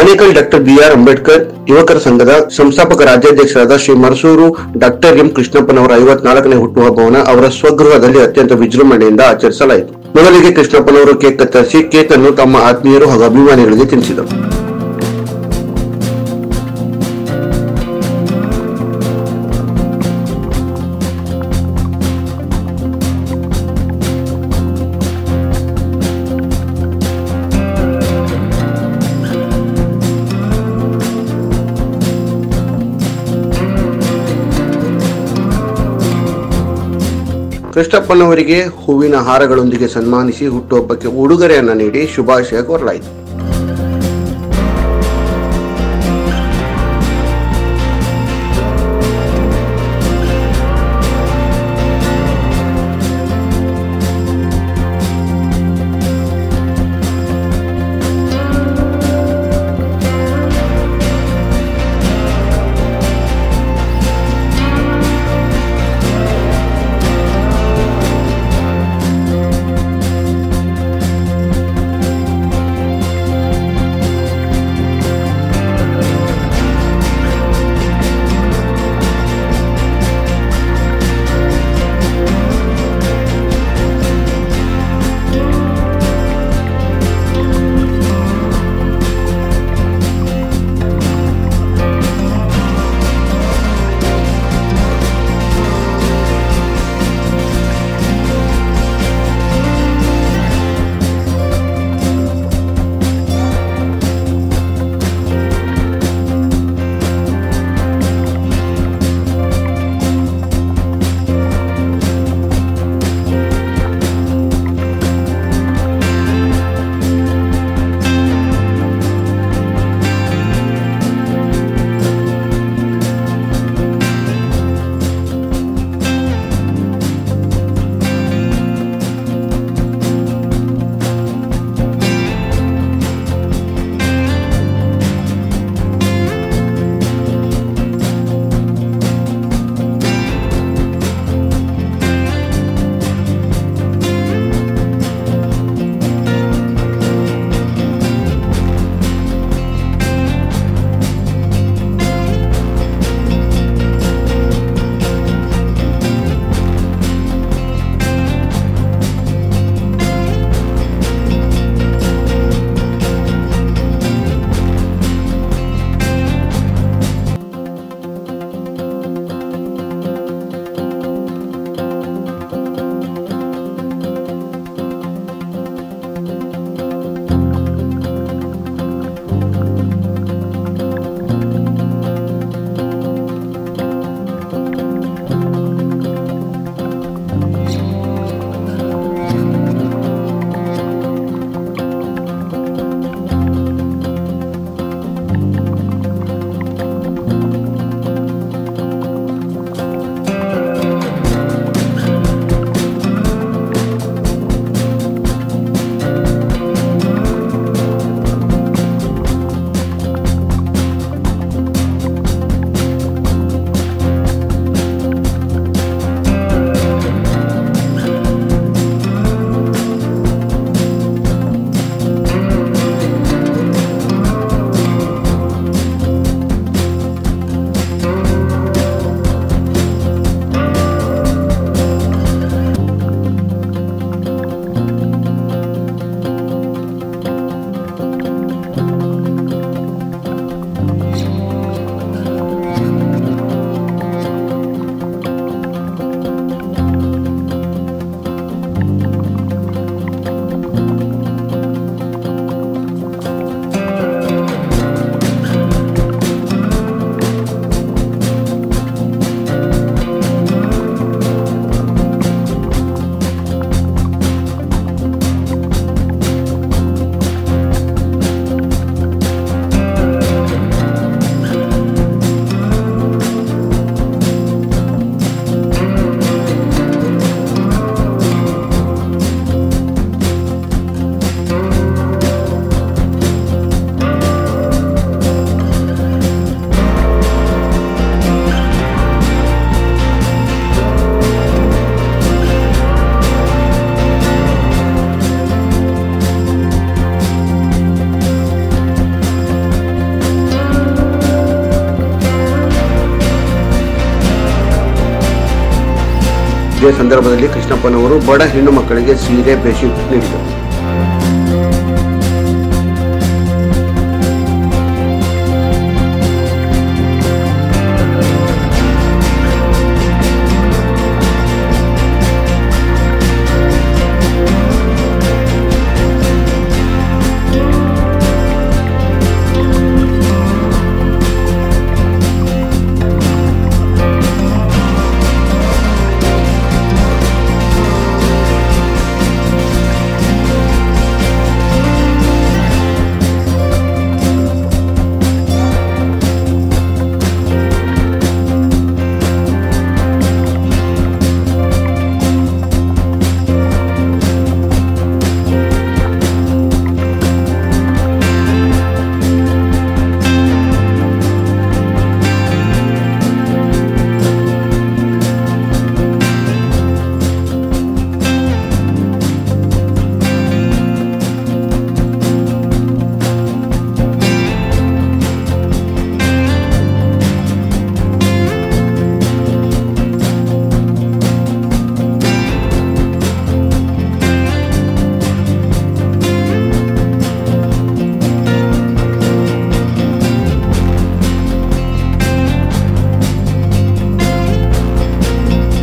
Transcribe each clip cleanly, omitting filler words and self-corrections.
Anekal doctor B R Ambedkar ಯುವಕರ ಸಂಘದ ಸಂಸ್ಥಾಪಕ ರಾಜ್ಯಾಧ್ಯಕ್ಷರಾದ ಶ್ರೀ ಮರಸೂರು ಡಾಕ್ಟರ್ ಎಂ ಕೃಷ್ಣಪ್ಪನವರ 54ನೇ ಹುಟ್ಟುಹಬ್ಬವನ್ನು ಅವರ ಸ್ವಗೃಹದಲ್ಲಿ ಅತ್ಯಂತ ವಿಜೃಂಭಣೆಯಿಂದ ಆಚರಿಸಲಾಯಿತು. ಮೊದಲಿಗೆ ಕೃಷ್ಣಪ್ಪನವರು ಕೇಕ್ ಕತ್ತರಿಸಿ ಕೇಕ್ ಅನ್ನು ತಮ್ಮ ಆತ್ಮೀಯರು ಹಾಗೂ ಅಭಿಮಾನಿಗಳಿಗೆ ತಿನ್ನಿಸಿದರು. ಕೃಷ್ಣಪ್ಪನವರಿಗೆ ಹೂವಿನ ಹಾರಗಳೊಂದಿಗೆ ಸನ್ಮಾನಿಸಿ ಹುಟ್ಟುಹಬ್ಬಕ್ಕೆ ಉಡುಗೊರೆಯನ್ನ ನೀಡಿ ಶುಭಾಶಯ ಕೋರಲಾಯಿತು. ಇದೇ ಸಂದರ್ಭದಲ್ಲಿ ಕೃಷ್ಣಪ್ಪನವರು ಬಡ ಹೆಣ್ಣು ಮಕ್ಕಳಿಗೆ ಸೀರೆ ಬೆಡ್ಶೀಟ್ ನೀಡಿದರು.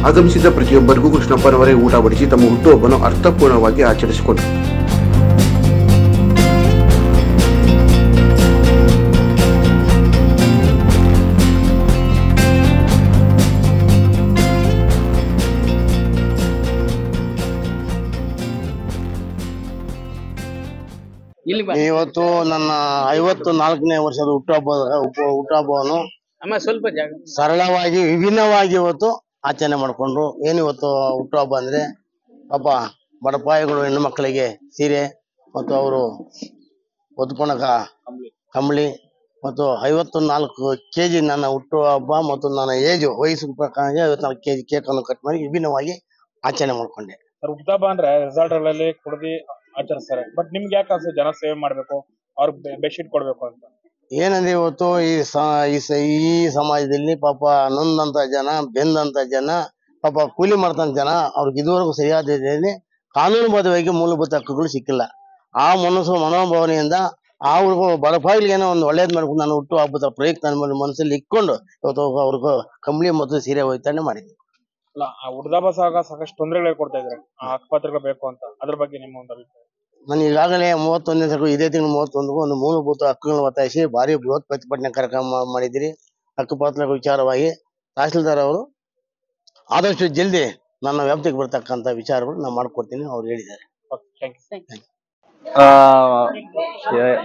ಆಗಮಿಸಿದ ಪ್ರತಿಯೊಬ್ಬರಿಗೂ ಕೃಷ್ಣಪ್ಪನವರೇ ಊಟ ಬಡಿಸಿ ತಮ್ಮ ಹುಟ್ಟುಹಬ್ಬವನ್ನು ಅರ್ಥಪೂರ್ಣವಾಗಿ ಆಚರಿಸಿಕೊಂಡರು. ಇವತ್ತು ನನ್ನ 54ನೇ ವರ್ಷದ ಹುಟ್ಟುಹಬ್ಬವನ್ನು ಸರಳವಾಗಿ ವಿಭಿನ್ನವಾಗಿ ಇವತ್ತು ಆಚರಣೆ ಮಾಡಿಕೊಂಡ್ರು. ಏನಿವತ್ತು ಹುಟ್ಟುಹಬ್ಬ ಅಂದ್ರೆ ಪಾಪ ಬಡಪಾಯಿಗಳು ಹೆಣ್ಣು ಮಕ್ಕಳಿಗೆ ಸೀರೆ ಮತ್ತು ಅವರು ಒದ್ಕೊಳಕ ಕಂಬಳಿ ಮತ್ತು 54 kg ನನ್ನ ಹುಟ್ಟುಹಬ್ಬ ಮತ್ತು ನನ್ನ ವಯಸ್ಸು ಪ್ರಕಾರ 54 kg ಕೇಕ್ ಅನ್ನು ಕಟ್ ಮಾಡಿ ವಿಭಿನ್ನವಾಗಿ ಆಚರಣೆ ಮಾಡ್ಕೊಂಡೆ. ಹುಟ್ಟುಹಬ್ಬ ಅಂದ್ರೆ ರೆಸಾರ್ಟ್ಗಳಲ್ಲಿ ಕುಡ್ದಿ ಆಚರಿಸ್ತಾರೆ. ಬಟ್ ನಿಮ್ಗೆ ಯಾಕೆ ಅನ್ಸುತ್ತೆ ಜನ ಸೇವೆ ಮಾಡ್ಬೇಕು, ಅವ್ರಿಗೆ ಬೆಡ್ಶೀಟ್ ಕೊಡ್ಬೇಕು ಅಂತ? ಏನಂದ್ರೆ ಇವತ್ತು ಈ ಸಮಾಜದಲ್ಲಿ ಪಾಪ ನೊಂದಂತ ಜನ, ಬೆಂದಂತ ಜನ, ಪಾಪ ಕೂಲಿ ಮಾಡ್ತಂತ ಜನ, ಅವ್ರಿಗೆ ಇದುವರೆಗೂ ಸರಿಯಾದ ರೀತಿಯಲ್ಲಿ ಕಾನೂನುಬದ್ಧವಾಗಿ ಮೂಲಭೂತ ಹಕ್ಕುಗಳು ಸಿಕ್ಕಿಲ್ಲ. ಆ ಮನೋಭಾವನೆಯಿಂದ ಅವ್ರಿಗೂ ಬಡಪಾಯಿಗೆ ಏನೋ ಒಂದು ಒಳ್ಳೇದ್ ಮಾಡ್ಕೊಂಡು ನಾನು ಹುಟ್ಟು ಹಬ್ಬದ ಪ್ರಯುಕ್ತ ನನ್ನ ಮನಸ್ಸಲ್ಲಿ ಇಟ್ಕೊಂಡು ಇವತ್ತು ಅವ್ರಿಗೂ ಕಂಬಳಿ ಮತ್ತು ಸೀರೆ ವಿತರಣೆ ಮಾಡಿದ್ವಿ. ಅಲ್ಲ, ಆ ಹುಟ್ಟುಹಬ್ಬ ಸಾಕಷ್ಟು ತೊಂದರೆಗಳು ಕೊಡ್ತಾ ಇದ್ದಾರೆ, ಆ ಹಕ್ಕುಪತ್ರಗಳು ಬೇಕು ಅಂತ. ಅದ್ರ ಬಗ್ಗೆ ನಿಮ್ಮ ಒಂದು ಅಭಿಪ್ರಾಯ? ನಾನು ಈಗಾಗಲೇ 31ನೇ ಇದೇ ತಿಂಗಳು 31 ಒಂದು ಮೂಲಭೂತ ಹಕ್ಕುಗಳನ್ನು ಒತ್ತಾಯಿಸಿ ಭಾರಿ ಬೃಹತ್ ಪ್ರತಿಭಟನೆ ಕಾರ್ಯಕ್ರಮ ಮಾಡಿದಿರಿ. ಹಕ್ಕುಪತ್ರಗಳ ವಿಚಾರವಾಗಿ ತಹಸೀಲ್ದಾರ್ ಅವರು ಆದಷ್ಟು ಜಲ್ದಿ ನನ್ನ ವ್ಯಾಪ್ತಿಗೆ ಬರ್ತಕ್ಕಂಥ ವಿಚಾರಗಳು ನಾನು ಮಾಡ್ಕೊಡ್ತೀನಿ ಅವ್ರು ಹೇಳಿದ್ದಾರೆ.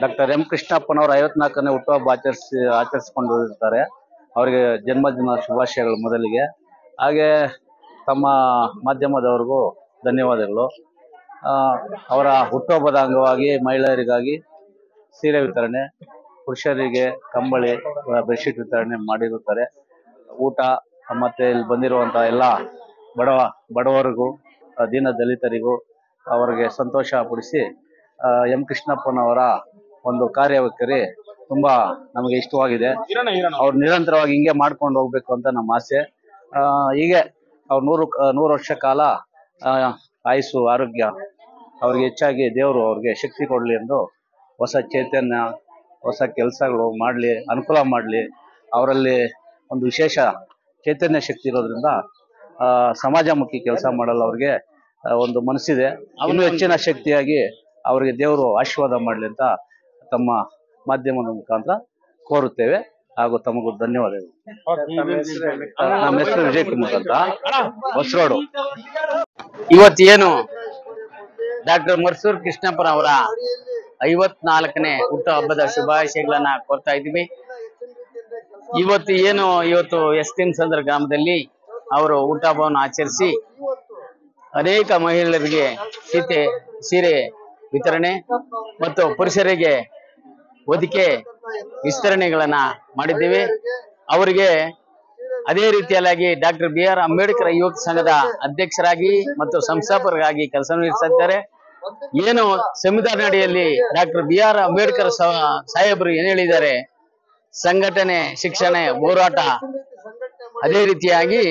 ಡಾಕ್ಟರ್ ಎಂ ಕೃಷ್ಣಪ್ಪನವರು 54ನೇ ಹುಟ್ಟುಹಬ್ಬ ಆಚರಿಸಿಕೊಂಡು ಇರ್ತಾರೆ. ಅವರಿಗೆ ಜನ್ಮದಿನ ಶುಭಾಶಯಗಳು ಮೊದಲಿಗೆ. ಹಾಗೆ ತಮ್ಮ ಮಾಧ್ಯಮದವ್ರಿಗೂ ಧನ್ಯವಾದಗಳು. ಅವರ ಹುಟ್ಟುಹಬ್ಬದ ಅಂಗವಾಗಿ ಮಹಿಳೆಯರಿಗಾಗಿ ಸೀರೆ ವಿತರಣೆ, ಪುರುಷರಿಗೆ ಕಂಬಳಿ, ಬೆಡ್ಶೀಟ್ ವಿತರಣೆ ಮಾಡಿರುತ್ತಾರೆ. ಊಟ ಮತ್ತೆ ಇಲ್ಲಿ ಬಂದಿರುವಂತಹ ಎಲ್ಲ ಬಡವರಿಗೂ ದೀನ ದಲಿತರಿಗೂ ಅವರಿಗೆ ಸಂತೋಷ ಪಡಿಸಿ ಎಂ ಕೃಷ್ಣಪ್ಪನವರ ಒಂದು ಕಾರ್ಯವೈಖರಿ ತುಂಬಾ ನಮಗೆ ಇಷ್ಟವಾಗಿದೆ. ಅವ್ರು ನಿರಂತರವಾಗಿ ಹಿಂಗೆ ಮಾಡ್ಕೊಂಡು ಹೋಗ್ಬೇಕು ಅಂತ ನಮ್ಮ ಆಸೆ. ಹೀಗೆ ಅವ್ರು 100 ವರ್ಷ ಕಾಲ ಆಯುಸ್ಸು ಆರೋಗ್ಯ ಅವ್ರಿಗೆ ಹೆಚ್ಚಾಗಿ ದೇವರು ಅವ್ರಿಗೆ ಶಕ್ತಿ ಕೊಡ್ಲಿ ಎಂದು ಹೊಸ ಚೈತನ್ಯ, ಹೊಸ ಕೆಲಸಗಳು ಮಾಡಲಿ, ಅನುಕೂಲ ಮಾಡಲಿ. ಅವರಲ್ಲಿ ಒಂದು ವಿಶೇಷ ಚೈತನ್ಯ ಶಕ್ತಿ ಇರೋದ್ರಿಂದ ಸಮಾಜಮುಖಿ ಕೆಲಸ ಮಾಡಲು ಅವ್ರಿಗೆ ಒಂದು ಮನಸ್ಸಿದೆ. ಇನ್ನೂ ಹೆಚ್ಚಿನ ಶಕ್ತಿಯಾಗಿ ಅವರಿಗೆ ದೇವರು ಆಶೀರ್ವಾದ ಮಾಡಲಿ ಅಂತ ತಮ್ಮ ಮಾಧ್ಯಮದ ಮುಖಾಂತರ ಕೋರುತ್ತೇವೆ. ಹಾಗೂ ತಮಗೂ ಧನ್ಯವಾದಗಳು. ನಮ್ಮ ಹೆಸರು ವಿಜಯ್ ಕುಮಾರ್ ಅಂತ, ಹೊಸರೋಡು. ಇವತ್ತೇನು ಡಾಕ್ಟರ್ ಮರ್ಸೂರು ಕೃಷ್ಣಪ್ಪನವರ 54ನೇ ಹುಟ್ಟು ಹಬ್ಬದ ಶುಭಾಶಯಗಳನ್ನ ಕೋರ್ತಾ ಇದ್ದೀವಿ. ಇವತ್ತು ಎಸ್ಟಿಂಸಂದ್ರ ಗ್ರಾಮದಲ್ಲಿ ಅವರು ಹುಟ್ಟುಹಬ್ಬವನ್ನು ಆಚರಿಸಿ ಅನೇಕ ಮಹಿಳೆಯರಿಗೆ ಸೀರೆ ವಿತರಣೆ ಮತ್ತು ಪುರುಷರಿಗೆ ಹೊದಿಕೆ ವಿಸ್ತರಣೆಗಳನ್ನ ಮಾಡಿದ್ದೇವೆ. ಅವರಿಗೆ ಅದೇ ರೀತಿಯಾಗಿ ಡಾಕ್ಟರ್ BR ಅಂಬೇಡ್ಕರ್ ಯುವಕ ಸಂಘದ ಅಧ್ಯಕ್ಷರಾಗಿ ಮತ್ತು ಸಂಸ್ಥಾಪಕರಾಗಿ ಕೆಲಸ ನಿರ್ವಹಿಸಿದ್ದಾರೆ. ಏನು ಸಂವಿಧಾನ ಅಡಿಯಲ್ಲಿ ಡಾಕ್ಟರ್ BR ಅಂಬೇಡ್ಕರ್ ಸಾಹೇಬರು ಏನ್ ಹೇಳಿದ್ದಾರೆ, ಸಂಘಟನೆ, ಶಿಕ್ಷಣ, ಹೋರಾಟ ಅದೇ ರೀತಿಯಾಗಿ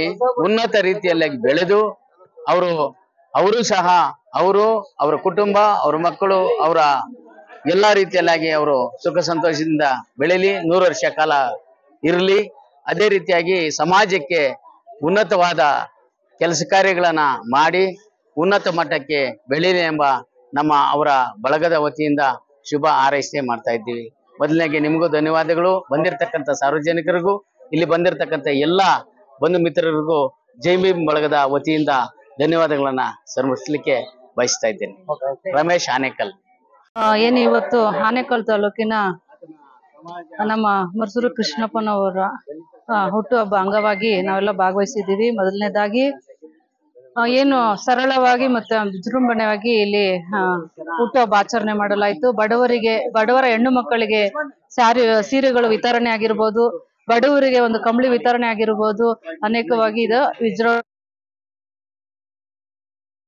ಉನ್ನತ ರೀತಿಯಲ್ಲಿ ಬೆಳೆದು ಅವರು ಸಹ ಅವರ ಕುಟುಂಬ, ಅವರ ಮಕ್ಕಳು, ಅವರ ಎಲ್ಲಾ ರೀತಿಯಲ್ಲಾಗಿ ಅವರು ಸುಖ ಸಂತೋಷದಿಂದ ಬೆಳೀಲಿ, 100 ವರ್ಷ ಕಾಲ ಇರಲಿ. ಅದೇ ರೀತಿಯಾಗಿ ಸಮಾಜಕ್ಕೆ ಉನ್ನತವಾದ ಕೆಲಸ ಕಾರ್ಯಗಳನ್ನ ಮಾಡಿ ಉನ್ನತ ಮಟ್ಟಕ್ಕೆ ಬೆಳೀಲಿ ಎಂಬ ಅವರ ಬಳಗದ ವತಿಯಿಂದ ಶುಭ ಹಾರೈಕೆ ಮಾಡ್ತಾ ಇದ್ದೀವಿ. ಮೊದಲನೇಗೆ ನಿಮಗೂ ಧನ್ಯವಾದಗಳು. ಬಂದಿರತಕ್ಕಂತ ಸಾರ್ವಜನಿಕರಿಗೂ, ಇಲ್ಲಿ ಬಂದಿರತಕ್ಕಂತ ಎಲ್ಲಾ ಬಂಧು ಮಿತ್ರರಿಗೂ ಜೈ ಭೀಮ್ ಬಳಗದ ವತಿಯಿಂದ ಧನ್ಯವಾದಗಳನ್ನ ಸಮರ್ಪಿಸಲಿಕ್ಕೆ ಬಯಸ್ತಾ ಇದ್ದೇನೆ. ರಮೇಶ್ ಆನೇಕಲ್. ಏನು ಇವತ್ತು ಆನೇಕಲ್ ತಾಲೂಕಿನ ನಮ್ಮ ಮರ್ಸೂರು ಕೃಷ್ಣಪ್ಪನವರ ಹುಟ್ಟುಹಬ್ಬ ಅಂಗವಾಗಿ ನಾವೆಲ್ಲ ಭಾಗವಹಿಸಿದ್ದೀವಿ. ಮೊದಲನೇದಾಗಿ ಏನು ಸರಳವಾಗಿ ಮತ್ತೆ ವಿಜೃಂಭಣೆಯಾಗಿ ಇಲ್ಲಿ ಹುಟ್ಟುಹಬ್ಬ ಆಚರಣೆ ಮಾಡಲಾಯಿತು. ಬಡವರ ಹೆಣ್ಣು ಮಕ್ಕಳಿಗೆ ಸೀರೆಗಳು ವಿತರಣೆ ಆಗಿರ್ಬೋದು, ಬಡವರಿಗೆ ಒಂದು ಕಂಬಳಿ ವಿತರಣೆ ಆಗಿರ್ಬೋದು, ಅನೇಕವಾಗಿ ಇದು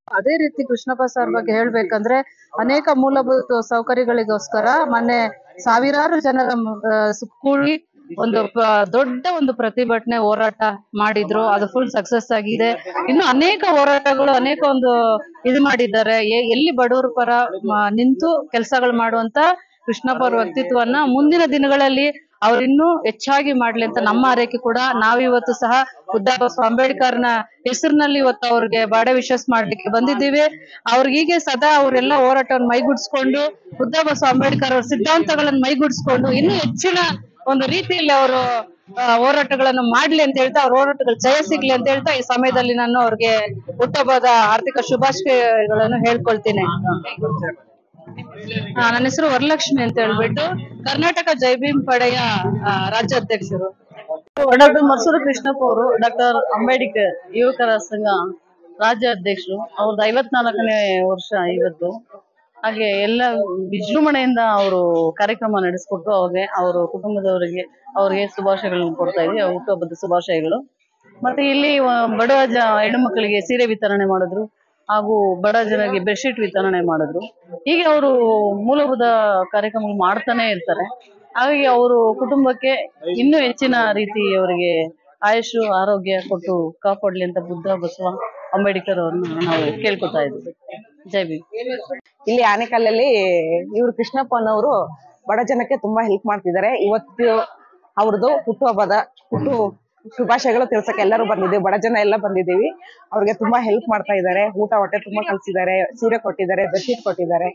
ಅದೇ ರೀತಿ ಕೃಷ್ಣಪ್ಪ ಸರ್ ಬಗ್ಗೆ ಹೇಳ್ಬೇಕಂದ್ರೆ ಅನೇಕ ಮೂಲಭೂತ ಸೌಕರ್ಯಗಳಿಗೋಸ್ಕರ ಮೊನ್ನೆ ಸಾವಿರಾರು ಜನರ ಕೂಡಿ ದೊಡ್ಡ ಒಂದು ಪ್ರತಿಭಟನೆ ಹೋರಾಟ ಮಾಡಿದ್ರು. ಅದು ಫುಲ್ ಸಕ್ಸಸ್ ಆಗಿದೆ. ಇನ್ನು ಅನೇಕ ಹೋರಾಟಗಳು, ಅನೇಕ ಇದು ಮಾಡಿದ್ದಾರೆ. ಎಲ್ಲಿ ಬಡವರ ಪರ ನಿಂತು ಕೆಲಸಗಳು ಮಾಡುವಂತ ಕೃಷ್ಣಪ್ಪ ಅವ್ರ ವ್ಯಕ್ತಿತ್ವವನ್ನ ಮುಂದಿನ ದಿನಗಳಲ್ಲಿ ಅವ್ರಿನ್ನೂ ಹೆಚ್ಚಾಗಿ ಮಾಡ್ಲಿ ಅಂತ ನಮ್ಮ ಆರೈಕೆ ಕೂಡ. ನಾವಿವತ್ತು ಸಹ ಖುದ್ದಾಬ ಅಂಬೇಡ್ಕರ್ನ ಹೆಸರಿನಲ್ಲಿ ಇವತ್ತು ಅವ್ರಿಗೆ ಬರ್ಡೇ ವಿಶಸ್ ಮಾಡ್ಲಿಕ್ಕೆ ಬಂದಿದ್ದೀವಿ. ಅವ್ರಿಗೆ ಸದಾ ಅವರೆಲ್ಲ ಹೋರಾಟವನ್ನು ಮೈಗೂಡಿಸ್ಕೊಂಡು, ಖುದ್ದಾಬ ಅಂಬೇಡ್ಕರ್ ಅವ್ರ ಸಿದ್ಧಾಂತಗಳನ್ನು ಮೈಗೂಡಿಸ್ಕೊಂಡು ಇನ್ನೂ ಹೆಚ್ಚಿನ ಒಂದು ರೀತಿಯಲ್ಲಿ ಅವರು ಹೋರಾಟಗಳನ್ನು ಮಾಡ್ಲಿ ಅಂತ ಹೇಳ್ತಾ, ಅವ್ರ ಹೋರಾಟಗಳು ಜಯ ಸಿಗ್ಲಿ ಅಂತ ಹೇಳ್ತಾ ಈ ಸಮಯದಲ್ಲಿ ನಾನು ಅವ್ರಿಗೆ ಹುಟ್ಟುಹಬ್ಬದ ಆರ್ಥಿಕ ಶುಭಾಶಯಗಳನ್ನು ಹೇಳ್ಕೊಳ್ತೀನಿ. ನನ್ನ ಹೆಸರು ವರಲಕ್ಷ್ಮಿ ಅಂತ ಹೇಳ್ಬಿಟ್ಟು, ಕರ್ನಾಟಕ ಜೈ ಭೀಮ್ ಪಡೆಯ ರಾಜ್ಯಾಧ್ಯಕ್ಷರು. ಡಾಕ್ಟರ್ ಮರ್ಸೂರು ಕೃಷ್ಣಪ್ಪ ಅವರು ಡಾಕ್ಟರ್ ಅಂಬೇಡ್ಕರ್ ಯುವಕರ ಸಂಘ ರಾಜ್ಯಾಧ್ಯಕ್ಷರು. ಅವ್ರದ್ದು 54ನೇ ವರ್ಷ ಇವತ್ತು. ಹಾಗೆ ಎಲ್ಲ ವಿಜೃಂಭಣೆಯಿಂದ ಅವರು ಕಾರ್ಯಕ್ರಮ ನಡೆಸಿಕೊಟ್ಟು ಅವರು ಕುಟುಂಬದವರಿಗೆ ಅವ್ರಿಗೆ ಶುಭಾಶಯಗಳನ್ನು ಕೊಡ್ತಾ ಇದ್ವಿ. ಹುಟ್ಟುಹಬ್ಬದ ಶುಭಾಶಯಗಳು. ಮತ್ತೆ ಇಲ್ಲಿ ಬಡ ಹೆಣ್ಣು ಮಕ್ಕಳಿಗೆ ಸೀರೆ ವಿತರಣೆ ಮಾಡಿದ್ರು, ಹಾಗೂ ಬಡ ಜನರಿಗೆ ಬೆಡ್ಶೀಟ್ ವಿತರಣೆ ಮಾಡಿದ್ರು. ಹೀಗೆ ಅವರು ಮೂಲಭೂತ ಕಾರ್ಯಕ್ರಮ ಮಾಡ್ತಾನೆ ಇರ್ತಾರೆ. ಹಾಗಾಗಿ ಅವರು ಕುಟುಂಬಕ್ಕೆ ಇನ್ನೂ ಹೆಚ್ಚಿನ ರೀತಿ ಅವರಿಗೆ ಆಯುಷು ಆರೋಗ್ಯ ಕೊಟ್ಟು ಕಾಪಾಡ್ಲಿ ಅಂತ ಬುದ್ಧ ಬಸವ ಅಂಬೇಡ್ಕರ್ ಅವ್ರನ್ನ ನಾವು ಕೇಳ್ಕೊತಾ ಇದ್ವಿ. ಜೈ ಭೀಮ್. ಇಲ್ಲಿ ಆನೇಕಲ್ಲಲ್ಲಿ ಇವರು ಕೃಷ್ಣಪ್ಪನವರು ಬಡ ಜನಕ್ಕೆ ತುಂಬಾ ಹೆಲ್ಪ್ ಮಾಡ್ತಿದ್ದಾರೆ. ಇವತ್ತು ಅವ್ರದ್ದು ಹುಟ್ಟುಹಬ್ಬದ ಶುಭಾಶಯಗಳು ತಿಳ್ಸಕ್ಕೆ ಎಲ್ಲರೂ ಬಂದಿದ್ದೀವಿ. ಬಡ ಜನ ಎಲ್ಲ ಬಂದಿದ್ದೀವಿ. ಅವ್ರಿಗೆ ತುಂಬಾ ಹೆಲ್ಪ್ ಮಾಡ್ತಾ ಇದ್ದಾರೆ. ಊಟ ಹೊಟ್ಟೆ ತುಂಬಾ ಕಲ್ಸಿದ್ದಾರೆ, ಸೀರೆ ಕೊಟ್ಟಿದ್ದಾರೆ, ಬೆಡ್ಶೀಟ್ ಕೊಟ್ಟಿದ್ದಾರೆ.